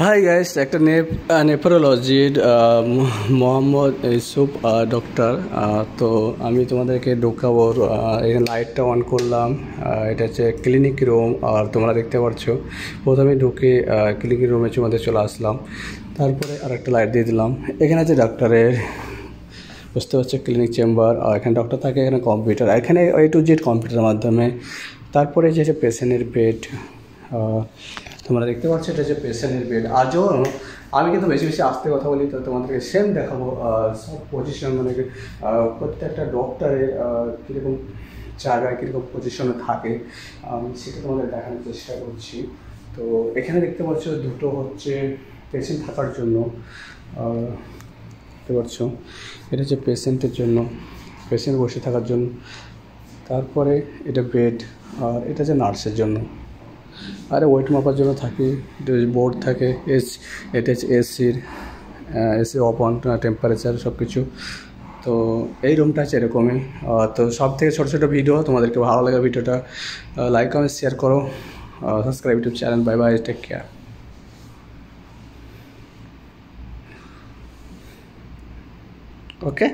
Hi guys, একটা নেফ্রোলজির Mohammad Yusuf doctor. তো আমি তোমাদেরকে ঢোকাবো। এখানে লাইটটা অন করলাম। এটা হচ্ছে ক্লিনিক রুম, আর তোমরা দেখতে পাচ্ছ প্রথমে ঢুকে ক্লিনিক রুমে তোমাদের চলে আসলাম। তারপরে আর একটা লাইট দিয়ে দিলাম। এখানে আছে ডাক্তারের, বুঝতে পারছো, ক্লিনিক চেম্বার। আর এখানে ডক্টর থাকে, এখানে কম্পিউটার, এখানে A to Z কম্পিউটারের মাধ্যমে। তারপরে যে পেশেন্টের বেড, তোমরা দেখতে পাচ্ছ, এটা হচ্ছে পেশেন্টের বেড। আজও আমি কিন্তু বেশি বেশি আসতে কথা বলি, তো তোমাদেরকে সেম দেখাবো সব পজিশন, মানে প্রত্যেকটা ডক্টরের কীরকম জায়গায় কীরকম পজিশনে থাকে, আমি সেটা তোমাদের দেখানোর চেষ্টা করছি। তো এখানে দেখতে পাচ্ছ দুটো হচ্ছে পেশেন্ট থাকার জন্য, দেখতে পাচ্ছ এটা হচ্ছে পেশেন্টের জন্য, পেশেন্ট বসে থাকার জন্য। তারপরে এটা বেড, আর এটা হচ্ছে নার্সের জন্য। আর ওয়েট মাপার জন্য থাকে, বোর্ড থাকে, এটা হচ্ছে এসি ওপেন টেম্পারেচার সব কিছু। তো এই রুমটা আছে এরকমই। তো সব থেকে ছোটো ছোটো ভিডিও, তোমাদেরকে ভালো লাগে ভিডিওটা লাইক কমেন্ট শেয়ার করো, subscribe YouTube channel. Bye bye, take care. ওকে।